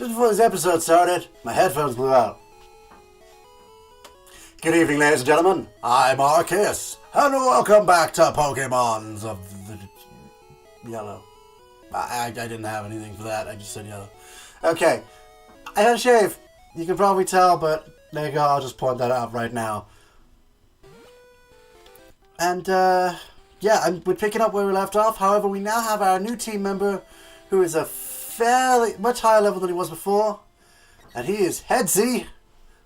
Just before this episode started, my headphones blew out. Good evening, ladies and gentlemen. I'm Arceus, and welcome back to Pokemons of the Yellow. I didn't have anything for that, I just said yellow. Okay, I had a shave. You can probably tell, but there you go, I'll just point that out right now. And, yeah, we're picking up where we left off. However, we now have our new team member, who is a fairly much higher level than he was before. And he is Headsy.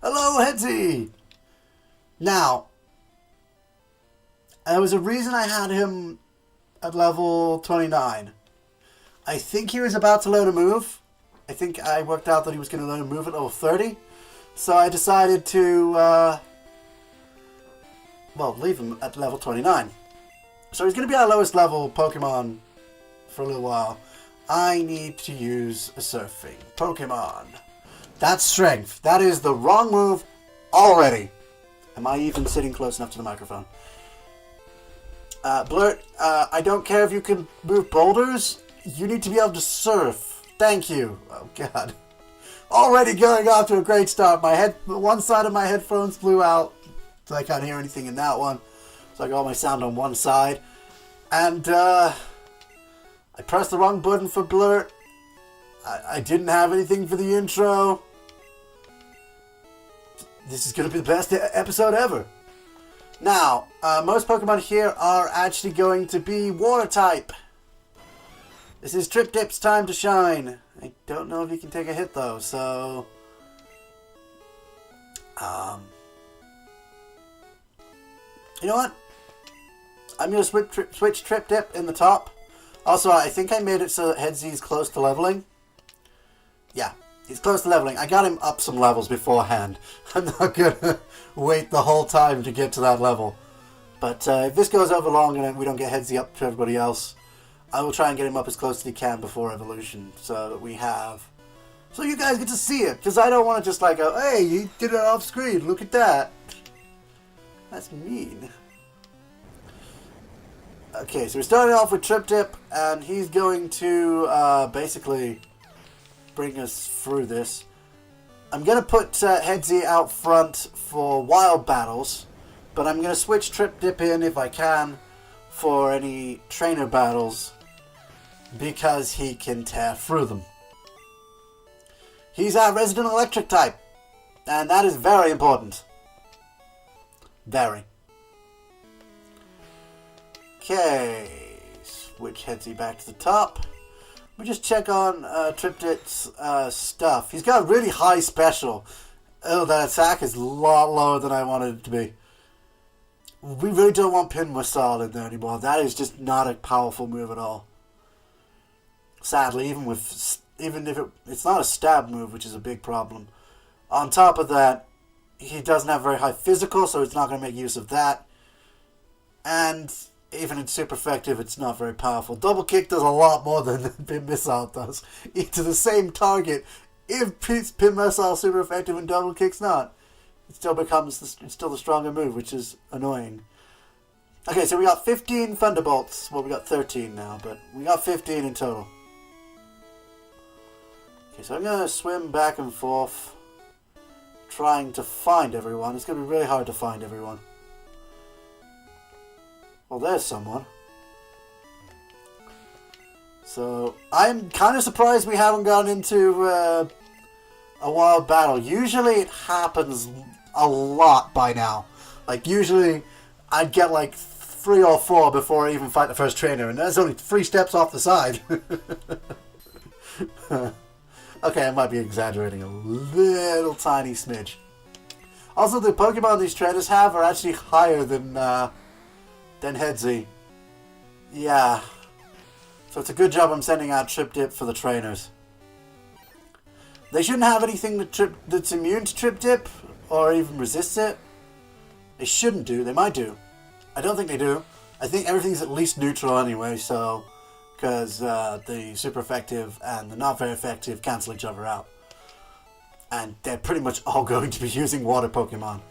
Hello, Headsy! Now, there was a reason I had him at level 29. I think he was about to learn a move. I think I worked out that he was going to learn a move at level 30. So I decided to, well, leave him at level 29. So he's going to be our lowest level Pokemon for a little while. I need to use a surfing Pokemon. That's strength. That is the wrong move already. Am I even sitting close enough to the microphone? Blurt, I don't care if you can move boulders. You need to be able to surf. Thank you. Oh, God. Already going off to a great start. One side of my headphones blew out, so I can't hear anything in that one. So I got all my sound on one side. And, I pressed the wrong button for Blurt. I didn't have anything for the intro. This is going to be the best episode ever. Now, most Pokemon here are actually going to be water type. This is Trip Dip's time to shine. I don't know if he can take a hit though, so... You know what? I'm going to switch Trip Dip in the top. Also, I think I made it so that Headsy's close to leveling. Yeah, he's close to leveling. I got him up some levels beforehand. I'm not going to wait the whole time to get to that level. But if this goes over long and we don't get Headsy up to everybody else, I will try and get him up as close as he can before evolution, so that we have... So you guys get to see it, because I don't want to just like go, hey, you did it off screen, look at that. That's mean. Okay, so we're starting off with Trip Dip, and he's going to basically bring us through this. I'm going to put Headsy out front for wild battles, but I'm going to switch Trip Dip in if I can for any trainer battles, because he can tear through them. He's our resident electric type, and that is very important. Very. Okay, switch Headsy back to the top. We just check on Trip Dip's stuff. He's got a really high special. Oh, that attack is a lot lower than I wanted it to be. We really don't want Pin Missile in there anymore. That is just not a powerful move at all. Sadly, even if it's not a stab move, which is a big problem. On top of that, he doesn't have very high physical, so it's not going to make use of that. And even in super effective, it's not very powerful. Double Kick does a lot more than Pin Missile does. To the same target. If Pin Missile super effective and Double Kick's not, it still becomes it's still the stronger move, which is annoying. Okay, so we got 15 Thunderbolts. Well, we got 13 now, but we got 15 in total. Okay, so I'm going to swim back and forth, trying to find everyone. It's going to be really hard to find everyone. Well, there's someone. So, I'm kind of surprised we haven't gone into a wild battle. Usually it happens a lot by now. Like, usually I'd get like 3 or 4 before I even fight the first trainer, and that's only 3 steps off the side. Okay, I might be exaggerating a little tiny smidge. Also, the Pokemon these trainers have are actually higher than Headsy. Yeah. So it's a good job I'm sending out Trip Dip for the trainers. They shouldn't have anything that's immune to Trip Dip, or even resists it. They shouldn't do. They might do. I don't think they do. I think everything's at least neutral anyway, so... Because the super effective and the not very effective cancel each other out. And they're pretty much all going to be using water Pokemon.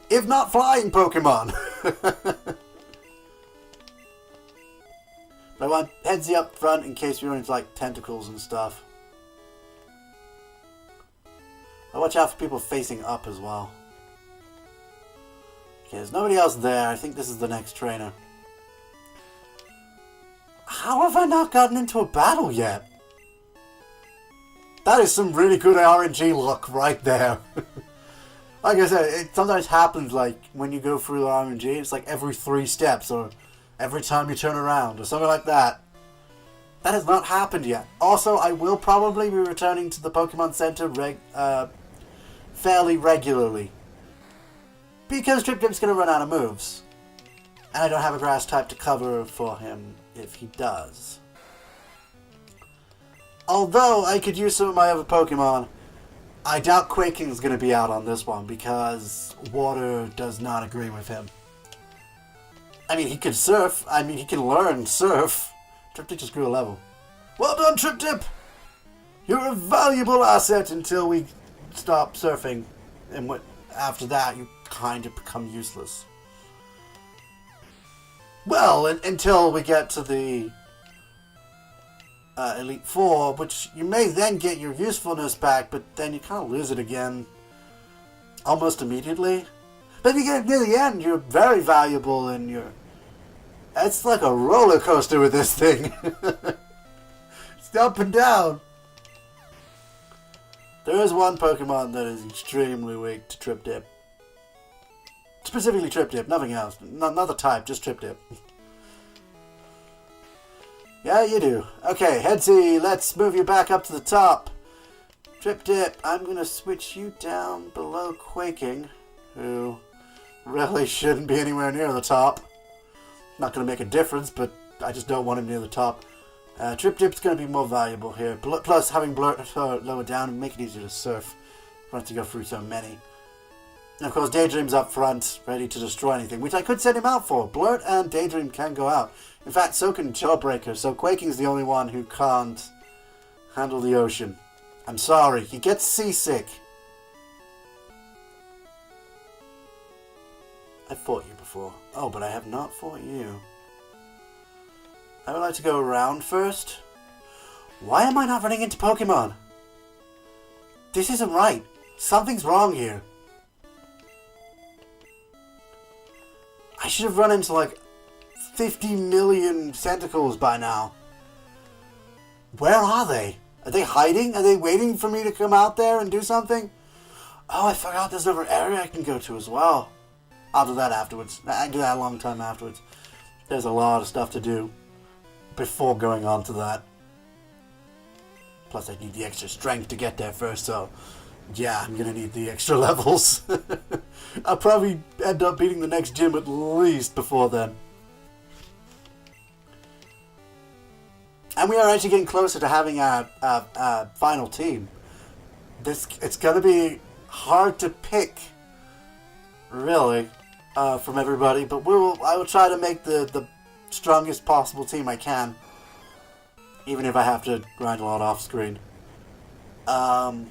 If not flying Pokemon! But I want Headsy up front in case we run into like tentacles and stuff. I'll watch out for people facing up as well. Okay, there's nobody else there. I think this is the next trainer. How have I not gotten into a battle yet? That is some really good RNG luck right there. Like I said, it sometimes happens like when you go through RNG, it's like every 3 steps or every time you turn around or something like that. That has not happened yet. Also, I will probably be returning to the Pokemon Center fairly regularly. Because Trip Trip's going to run out of moves. And I don't have a grass type to cover for him if he does. Although I could use some of my other Pokemon, I doubt Quaking's going to be out on this one because water does not agree with him. I mean, he can surf. I mean, he can learn surf. Trip Tip just grew a level. Well done, Trip Tip! You're a valuable asset until we stop surfing. And after that, you kind of become useless. Well, until we get to the Elite Four, which you may then get your usefulness back, but then you kind of lose it again almost immediately. But if you get near the end, you're very valuable, and it's like a roller coaster with this thing. It's up and down. There is one Pokemon that is extremely weak to Trip Tip. Specifically Trip Tip, nothing else. Not the type, just Trip Tip. Yeah, you do. Okay, Headsy, let's move you back up to the top. Trip Tip, I'm going to switch you down below Quaking, who really shouldn't be anywhere near the top. Not going to make a difference, but I just don't want him near the top. Trip Tip's going to be more valuable here. Plus, having Blurt lower down and make it easier to surf. Don't have to go through so many. And of course, Daydream's up front, ready to destroy anything, which I could send him out for. Blurt and Daydream can go out. In fact, so can Jawbreaker, so Quaking's the only one who can't handle the ocean. I'm sorry, he gets seasick. I've fought you before. Oh, but I have not fought you. I would like to go around first. Why am I not running into Pokemon? This isn't right. Something's wrong here. I should have run into like 50 million tentacles by now. Where are they? Are they hiding? Are they waiting for me to come out there and do something? Oh, I forgot there's another area I can go to as well. I'll do that afterwards. I can do that a long time afterwards. There's a lot of stuff to do before going on to that. Plus I need the extra strength to get there first, so yeah, I'm gonna need the extra levels. I'll probably end up beating the next gym at least before then. And we are actually getting closer to having a final team. It's gonna be hard to pick, really, from everybody, but I will try to make the strongest possible team I can, even if I have to grind a lot off screen. Have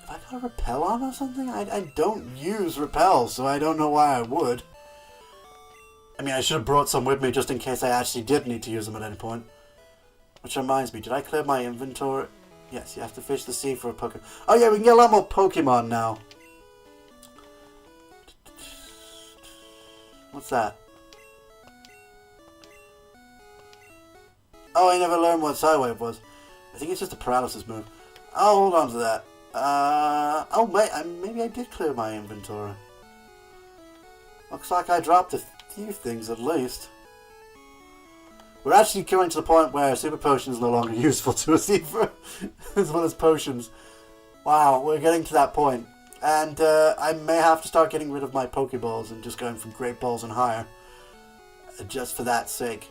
I got a repel on or something? I don't use repel, so I don't know why I would. I mean, I should have brought some with me just in case I actually did need to use them at any point. Which reminds me, did I clear my inventory? Yes, you have to fish the sea for a Pokemon. Oh yeah, we can get a lot more Pokemon now. What's that? Oh, I never learned what Sidewave was. I think it's just a paralysis move. I'll hold on to that. Oh wait, maybe I did clear my inventory. Looks like I dropped a few things at least. We're actually coming to the point where Super Potion is no longer useful to us either, as well as potions. Wow, we're getting to that point. And I may have to start getting rid of my Pokeballs and just going from Great Balls and higher. Just for that sake.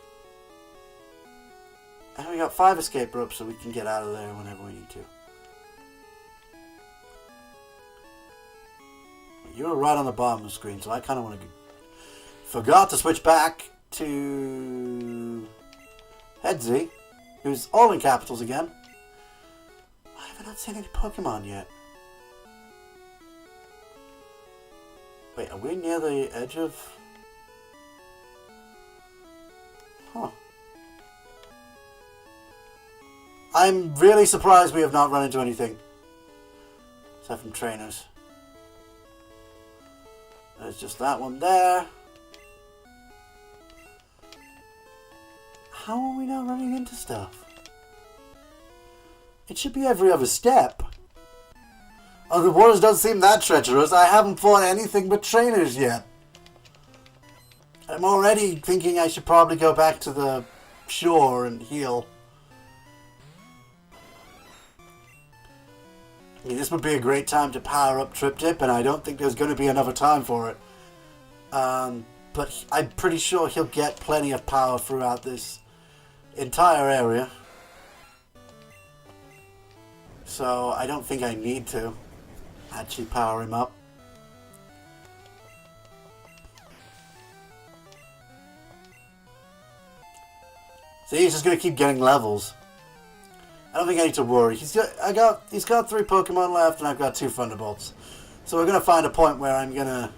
And we got 5 escape ropes so we can get out of there whenever we need to. You were right on the bottom of the screen, so I kind of want to... Forgot to switch back to... Headsy, who's all in capitals again. I have not seen any Pokemon yet. Wait, are we near the edge of... Huh. I'm really surprised we have not run into anything. Aside from trainers. There's just that one there. How are we not running into stuff? It should be every other step. Oh, the waters don't seem that treacherous. I haven't fought anything but trainers yet. I'm already thinking I should probably go back to the shore and heal. I mean, this would be a great time to power up Trip Dip, and I don't think there's going to be another time for it. But I'm pretty sure he'll get plenty of power throughout this entire area. So I don't think I need to actually power him up. So he's just going to keep getting levels. I don't think I need to worry. He's got 3 Pokemon left, and I've got 2 Thunderbolts. So we're going to find a point where I'm going to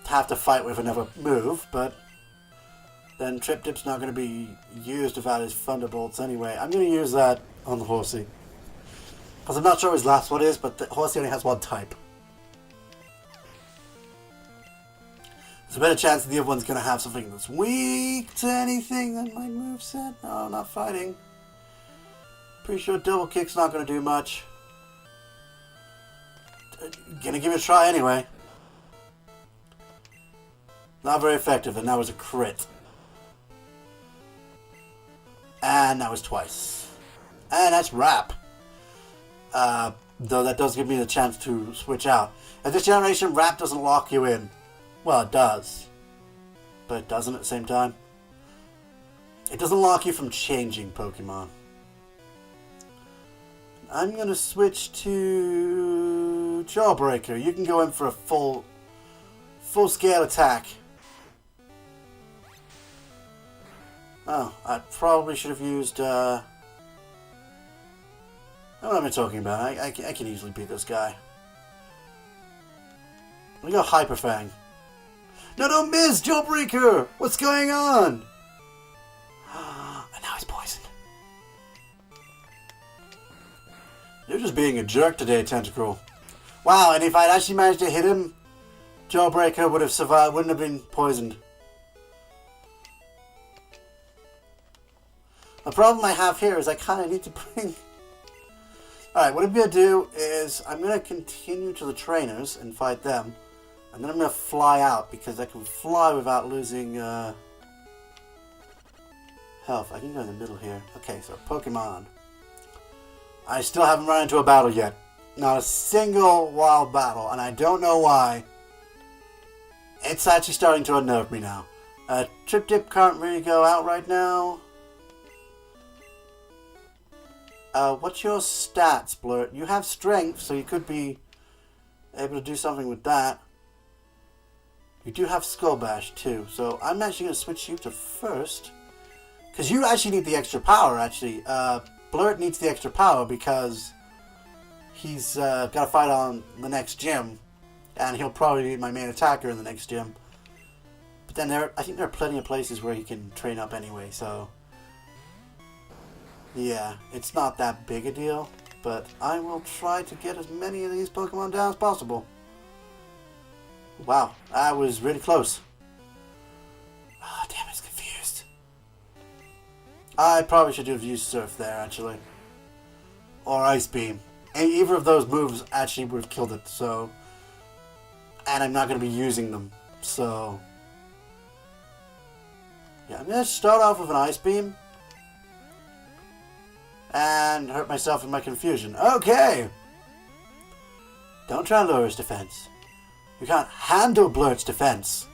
have to fight with another move, but then Trip Dip's not going to be used without his Thunderbolts anyway. I'm going to use that on the Horsey. Because I'm not sure his last one is, but the Horsey only has 1 type. There's a better chance that the other one's going to have something that's weak to anything than my moveset. No, not fighting. Pretty sure Double Kick's not going to do much. Gonna give it a try anyway. Not very effective, and that was a crit. And that was twice. And that's Wrap. Though that does give me the chance to switch out. At this generation, Wrap doesn't lock you in. Well, it does. But it doesn't at the same time. It doesn't lock you from changing Pokemon. I'm going to switch to Jawbreaker. You can go in for a full-scale attack. Oh, I probably should have used, what am I talking about? I can easily beat this guy. Let me go Hyper Fang. No, don't miss, Jawbreaker! What's going on? And now he's poisoned. You're just being a jerk today, Tentacruel. Wow, and if I'd actually managed to hit him, Jawbreaker would have survived, wouldn't have been poisoned. The problem I have here is I kind of need to bring... Alright, what I'm going to do is I'm going to continue to the trainers and fight them. And then I'm going to fly out because I can fly without losing health. I can go in the middle here. Okay, so Pokemon. I still haven't run into a battle yet. Not a single wild battle, and I don't know why. It's actually starting to unnerve me now. Trip Dip can't really go out right now. What's your stats, Blurt? You have strength, so you could be able to do something with that. You do have Skull Bash, too, so I'm actually going to switch you to first. Because you actually need the extra power, actually. Blurt needs the extra power because he's got to fight on the next gym. And he'll probably need my main attacker in the next gym. But then I think there are plenty of places where he can train up anyway, so... Yeah, it's not that big a deal, but I will try to get as many of these Pokemon down as possible. Wow, that was really close. Oh, damn, it's confused. I probably should have used Surf there, actually. Or Ice Beam. And either of those moves actually would have killed it, so... And I'm not going to be using them, so... Yeah, I'm going to start off with an Ice Beam. And hurt myself in my confusion. Okay! Don't try and lower his defense. You can't handle Blurt's defense.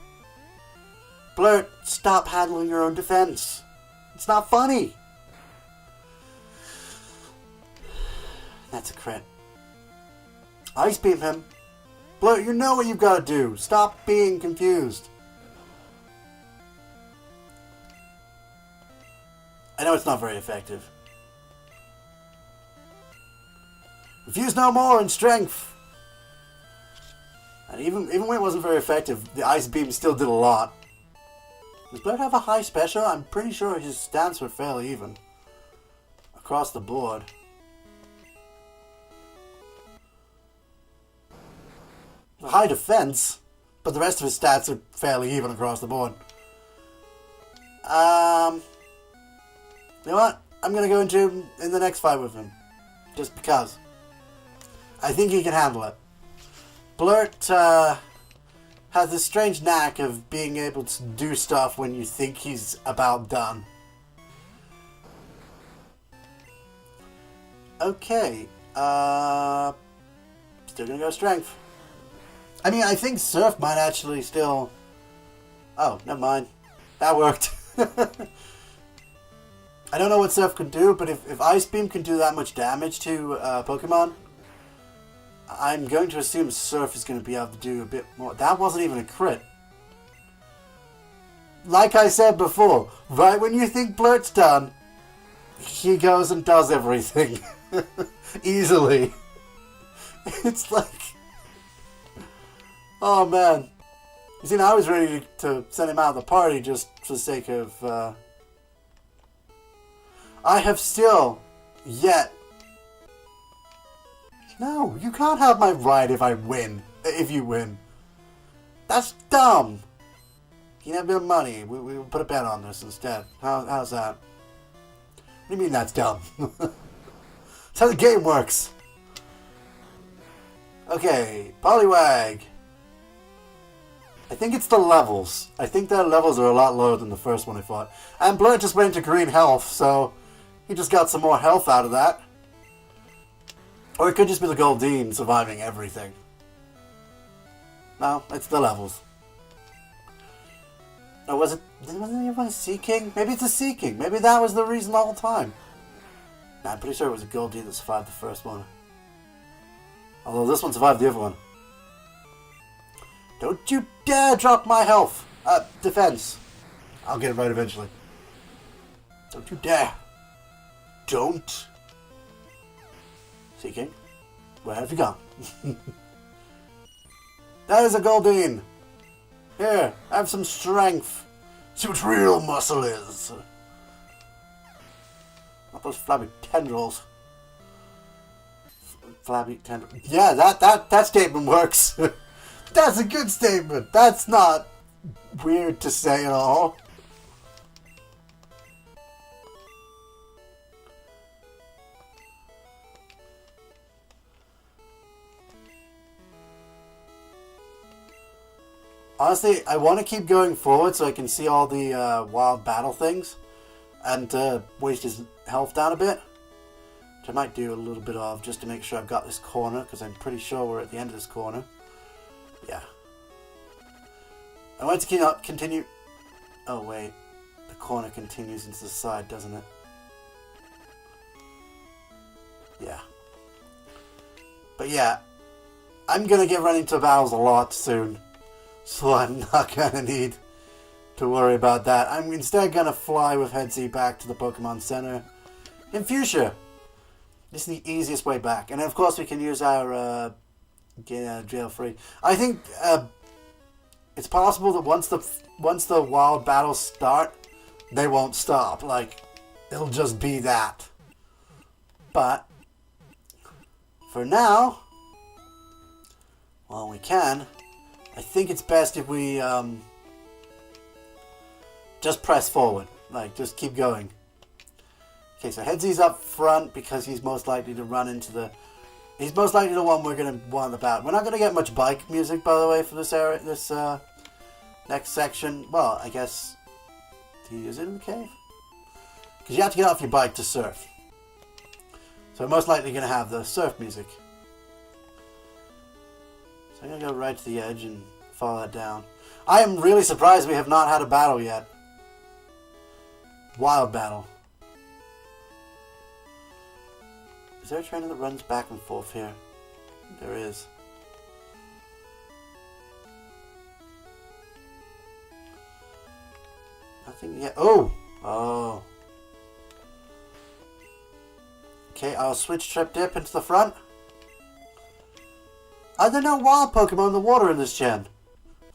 Blurt, stop handling your own defense. It's not funny. That's a crit. Ice Beam him. Blurt, you know what you've got to do. Stop being confused. I know it's not very effective. Refuse no more in strength. And even when it wasn't very effective, the Ice Beam still did a lot. Does Blurt have a high special? I'm pretty sure his stats were fairly even. Across the board. high defense, but the rest of his stats are fairly even across the board. You know what? I'm going to go into him in the next fight with him. Just because. I think he can handle it. Blurt has this strange knack of being able to do stuff when you think he's about done. Okay. Still going to go strength. I mean, I think Surf might actually still... Oh, never mind. That worked. I don't know what Surf can do, but if Ice Beam can do that much damage to Pokemon, I'm going to assume Surf is going to be able to do a bit more. That wasn't even a crit. Like I said before, right when you think Blurt's done, he goes and does everything. Easily. It's like... Oh, man. You see, I was ready to send him out of the party just for the sake of... I have still yet... No, you can't have my right if I win. If you win. That's dumb. You have a bit of money. We will put a bet on this instead. How's that? What do you mean that's dumb? That's how the game works. Okay, Poliwag. I think it's the levels. I think their levels are a lot lower than the first one I fought. And Blurt just went into green health, so he just got some more health out of that. Or it could just be the Goldeen surviving everything. No, it's the levels. Or wasn't anyone Seeking? Maybe it's a Seeking. Maybe that was the reason the whole time. Nah, I'm pretty sure it was a Goldeen that survived the first one. Although this one survived the other one. Don't you dare drop my health! Defense. I'll get it right eventually. Don't you dare. Don't. Seeking, where have you gone? That is a Goldeen. Here, have some strength. See what real muscle is. Not those flabby tendrils. Flabby tendrils. Yeah, that statement works. That's a good statement. That's not weird to say at all. Honestly, I want to keep going forward so I can see all the wild battle things and waste his health down a bit. Which I might do a little bit of just to make sure I've got this corner, because I'm pretty sure we're at the end of this corner. Yeah. I want to continue... Oh, wait. The corner continues into the side, doesn't it? Yeah. But yeah, I'm going to get running to battles a lot soon. So I'm not going to need to worry about that. I'm instead going to fly with Headsy back to the Pokemon Center in Fuchsia. This is the easiest way back. And then, of course, we can use our get out of jail free. I think it's possible that once the wild battles start, they won't stop. Like, it'll just be that. But for now, while we can, I think it's best if we just press forward. Like, just keep going. Okay, so Headsy's up front because he's most likely to run into the... He's most likely the one we're going to want about. We're not going to get much bike music, by the way, for this area, this next section. Well, I guess... Is it in the cave? Because you have to get off your bike to surf. So we're most likely going to have the surf music. So I'm going to go right to the edge and follow that down. I am really surprised we have not had a battle yet. Wild battle. Is there a trainer that runs back and forth here? There is. Nothing yet. Oh! Oh. Okay, I'll switch Trip Dip into the front. Are there no wild Pokemon in the water in this gen?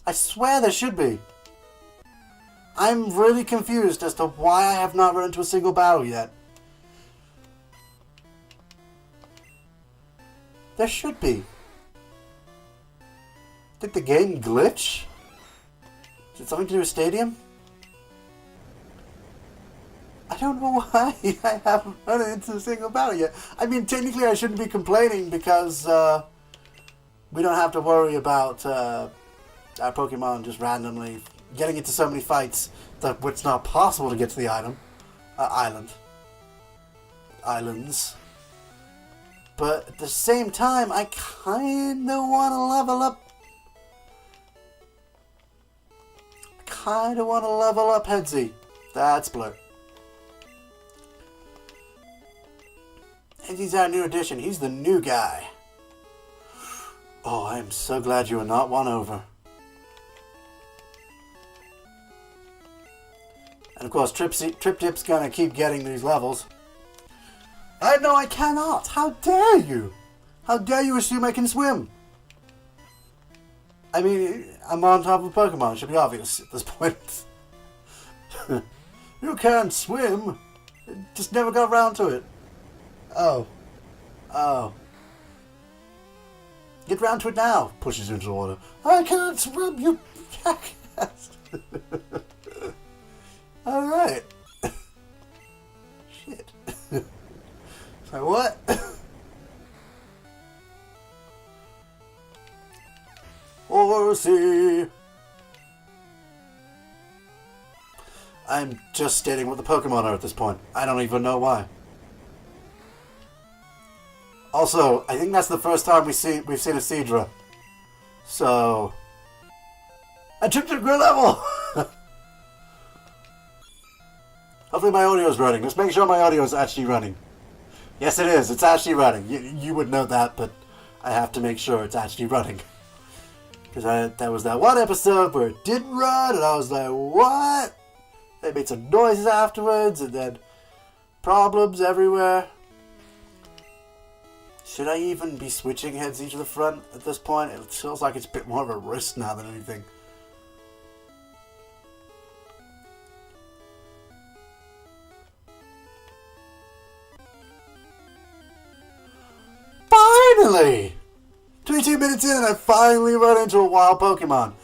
I swear there should be. I'm really confused as to why I have not run into a single battle yet. There should be. Did the game glitch? Is it something to do with Stadium? I don't know why I haven't run into a single battle yet. I mean, technically I shouldn't be complaining because we don't have to worry about our Pokemon just randomly getting into so many fights that it's not possible to get to the islands. But at the same time, I kinda want to level up. Headsy. That's Blur. Hedsy's our new addition. He's the new guy. Oh, I am so glad you are not won over. And of course, Trip Dip's gonna keep getting these levels. No, I cannot. How dare you? How dare you assume I can swim? I mean, I'm on top of a Pokemon. It should be obvious at this point. You can't swim. Just never got around to it. Oh. Get round to it now. Pushes into the water. I can't swim, you jackass. Alright. Shit. So what? Horsey. I'm just stating what the Pokemon are at this point. I don't even know why. Also, I think that's the first time we've seen a Seadra. So I tripped to a good level. Hopefully my audio is running. Let's make sure my audio is actually running. Yes, it is. It's actually running. You would know that, but I have to make sure it's actually running. Because there was that one episode where it didn't run, and I was like, what? They made some noises afterwards, and then problems everywhere. Should I even be switching Headsy to the front at this point? It feels like it's a bit more of a risk now than anything. Finally! 22 minutes in and I finally run into a wild Pokemon.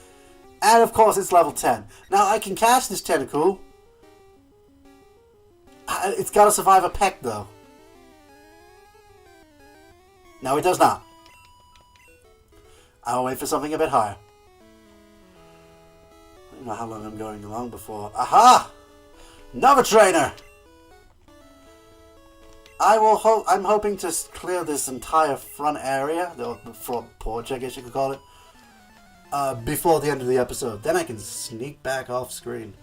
And of course it's level 10. Now I can catch this tentacle. It's got to survive a peck though. No, it does not. I'll wait for something a bit higher. I don't know how long I'm going along before. Aha! Another trainer! I'm hoping to clear this entire front area, the front porch, I guess you could call it, before the end of the episode. Then I can sneak back off screen,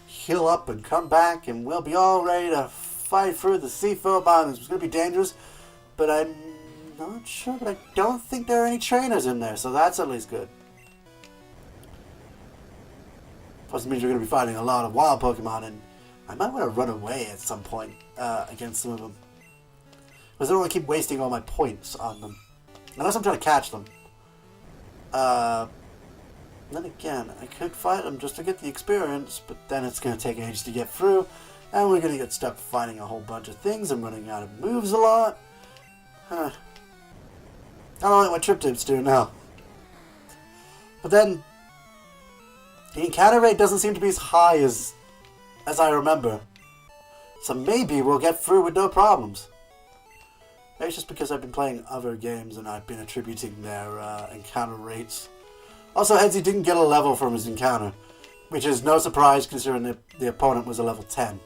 heal up, and come back, and we'll be all ready to fight through the C4 Mountains. It's going to be dangerous, but I'm not sure, but I don't think there are any trainers in there, so that's at least good. Plus it means we're going to be fighting a lot of wild Pokemon, and I might want to run away at some point against some of them. Because I don't want to keep wasting all my points on them. Unless I'm trying to catch them. Then again, I could fight them just to get the experience, but then it's going to take ages to get through, and we're going to get stuck fighting a whole bunch of things and running out of moves a lot. I don't like what Trip Tip's doing now. But then, the encounter rate doesn't seem to be as high as I remember. So maybe we'll get through with no problems. Maybe it's just because I've been playing other games and I've been attributing their encounter rates. Also, Headsy didn't get a level from his encounter, which is no surprise considering the opponent was a level 10.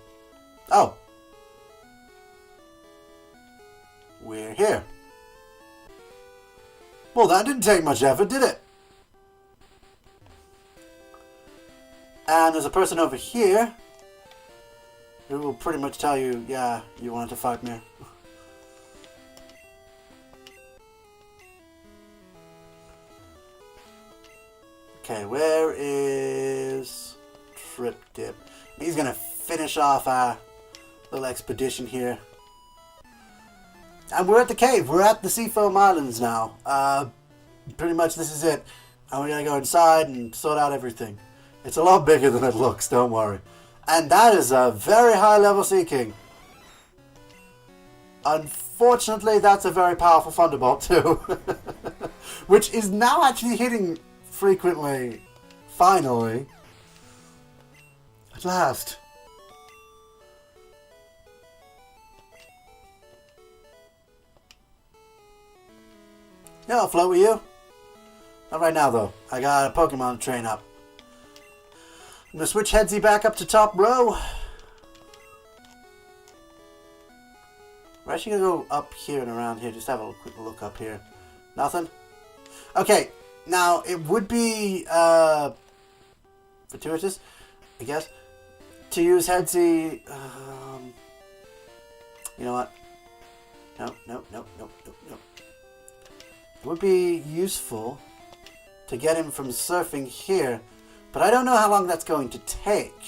Oh. We're here. Well, that didn't take much effort, did it? And there's a person over here who will pretty much tell you, yeah, you wanted to fight me. Okay, where is Trip Dip? He's gonna finish off our little expedition here. And we're at the cave. We're at the Seafoam Islands now. Pretty much this is it. And we're gonna go inside and sort out everything. It's a lot bigger than it looks, don't worry. And that is a very high level Sea King. Unfortunately, that's a very powerful Thunderbolt too. Which is now actually hitting frequently. Finally. At last. Yeah, I'll float with you. Not right now, though. I got a Pokemon to train up. I'm going to switch Headsy back up to top row. We're actually going to go up here and around here. Just have a quick look up here. Nothing? Okay. Now, it would be fortuitous, I guess, to use Headsy. You know what? No. It would be useful to get him from surfing here, but I don't know how long that's going to take.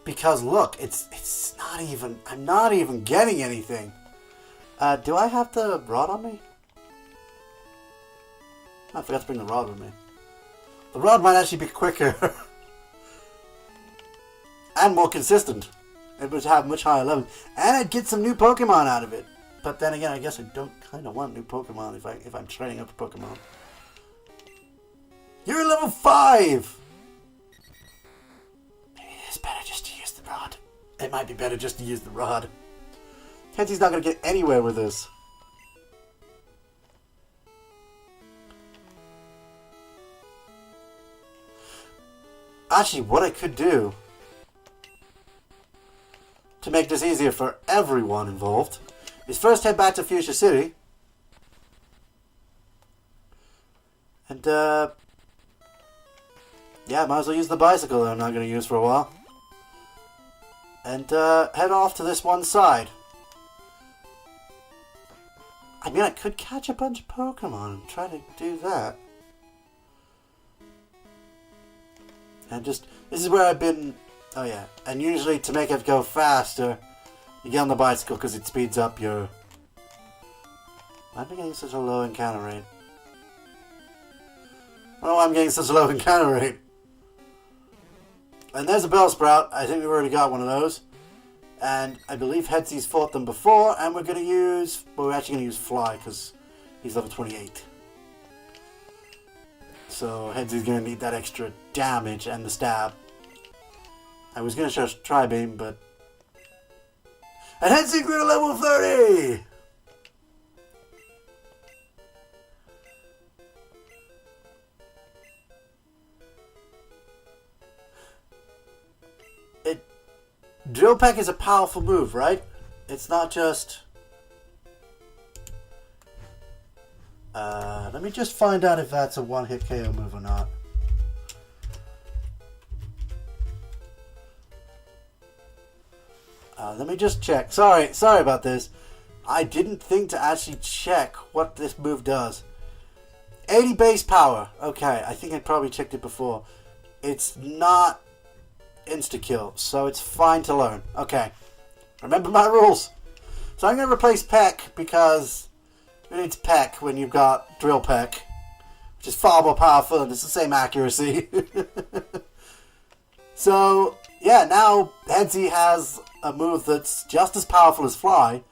Because look, it's not even, I'm not even getting anything. Do I have the rod on me? I forgot to bring the rod with me. The rod might actually be quicker. And more consistent. It would have much higher levels. And I'd get some new Pokemon out of it. But then again, I guess I don't kind of want new Pokemon if I'm training up a Pokemon. You're level 5! Maybe it's better just to use the rod. It might be better just to use the rod. Henty's not going to get anywhere with this. Actually, what I could do to make this easier for everyone involved is first head back to Fuchsia City. And, yeah, might as well use the bicycle that I'm not going to use for a while. And, head off to this one side. I mean, I could catch a bunch of Pokemon and try to do that. And just, this is where I've been, oh yeah, and usually to make it go faster, you get on the bicycle because it speeds up your... Why am I getting such a low encounter rate? I don't know why I'm getting such a low encounter rate. And there's a Bellsprout. I think we've already got one of those. And I believe Hetsy's fought them before, and we're going to use... Well, we're actually going to use Fly because he's level 28. So Hetsy's going to need that extra damage and the stab. I was going to show Tri-Beam, but... And Hetsy grew to level 30! Drill Peck is a powerful move, right? It's not just... let me just find out if that's a one-hit KO move or not. Let me just check. Sorry about this. I didn't think to actually check what this move does. 80 base power. Okay, I think I probably checked it before. It's not insta-kill, so it's fine to learn. Okay, remember my rules. So I'm going to replace Peck because it needs Peck when you've got Drill Peck, which is far more powerful and it's the same accuracy. So, yeah, now Hedsy has a move that's just as powerful as Fly.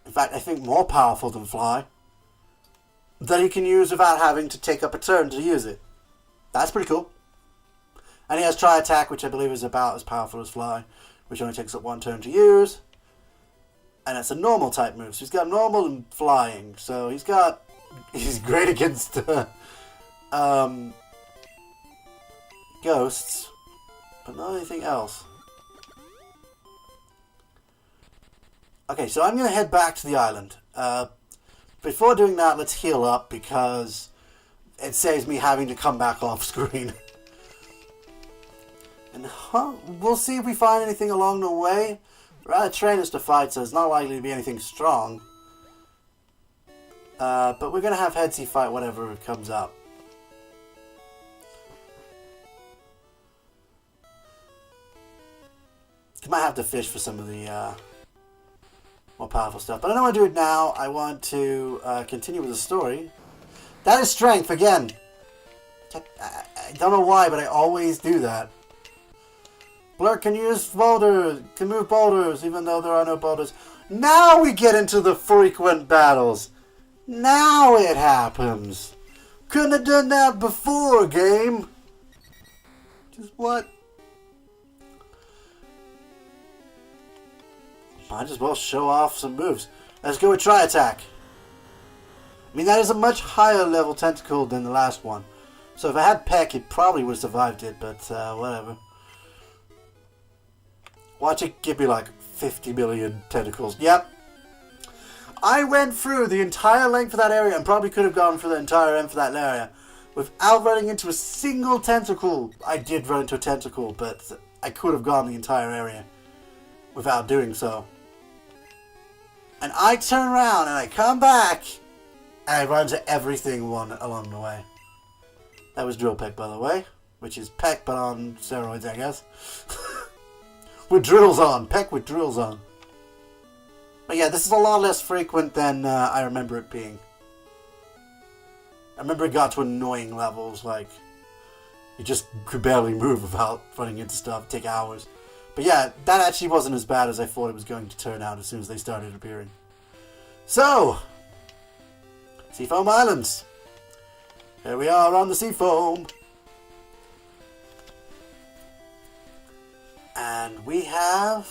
In fact, I think more powerful than Fly. That he can use without having to take up a turn to use it. That's pretty cool. And he has Tri Attack, which I believe is about as powerful as Fly, which only takes up one turn to use. And it's a normal type move. So he's got normal and flying. So he's great against ghosts, but not anything else. Okay, so I'm going to head back to the island. Before doing that, let's heal up because it saves me having to come back off screen. And we'll see if we find anything along the way. Rather train us to fight, so it's not likely to be anything strong. But we're going to have Hedsy fight whatever comes up. I might have to fish for some of the more powerful stuff. But I don't want to do it now. I want to continue with the story. That is strength, again. I don't know why, but I always do that. Blur can use boulders, can move boulders, even though there are no boulders. Now we get into the frequent battles. Now it happens. Couldn't have done that before, game. Just what? Might as well show off some moves. Let's go with Tri Attack. I mean, that is a much higher level tentacle than the last one. So if I had Peck, it probably would have survived it, but whatever. Watch it give me like 50 million tentacles. Yep. I went through the entire length of that area and probably could have gone for the entire length of that area without running into a single tentacle. I did run into a tentacle, but I could have gone the entire area without doing so. And I turn around and I come back and I run into everything one along the way. That was Drill Peck, by the way, which is Peck but on steroids, I guess. With drills on. Peck with drills on. But yeah, this is a lot less frequent than I remember it being. I remember it got to annoying levels, like you just could barely move without running into stuff, take hours. But yeah, that actually wasn't as bad as I thought it was going to turn out as soon as they started appearing. So, Seafoam Islands. Here we are on the Seafoam. And we have...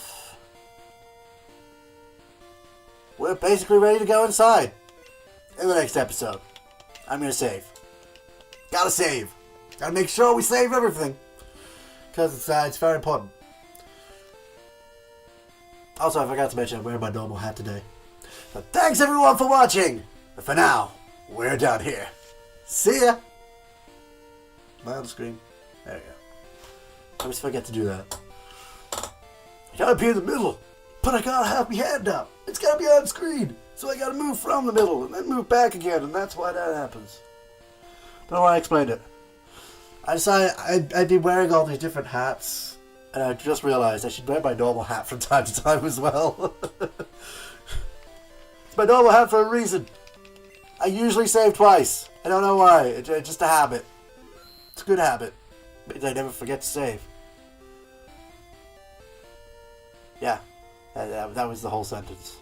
We're basically ready to go inside. In the next episode. I'm going to save. Gotta save. Gotta make sure we save everything. Because it's very important. Also, I forgot to mention I'm wearing my normal hat today. So thanks everyone for watching. But for now, we're done here. See ya. Am I on the screen? There we go. I always forget to do that. I gotta be in the middle, but I gotta have my hand up. It's gotta be on screen. So I gotta move from the middle and then move back again, and that's why that happens. Don't know why I explained it. I decided I'd be wearing all these different hats. And I just realized I should wear my normal hat from time to time as well. It's my normal hat for a reason. I usually save twice. I don't know why. It's just a habit. It's a good habit. Means I never forget to save. Yeah. That was the whole sentence.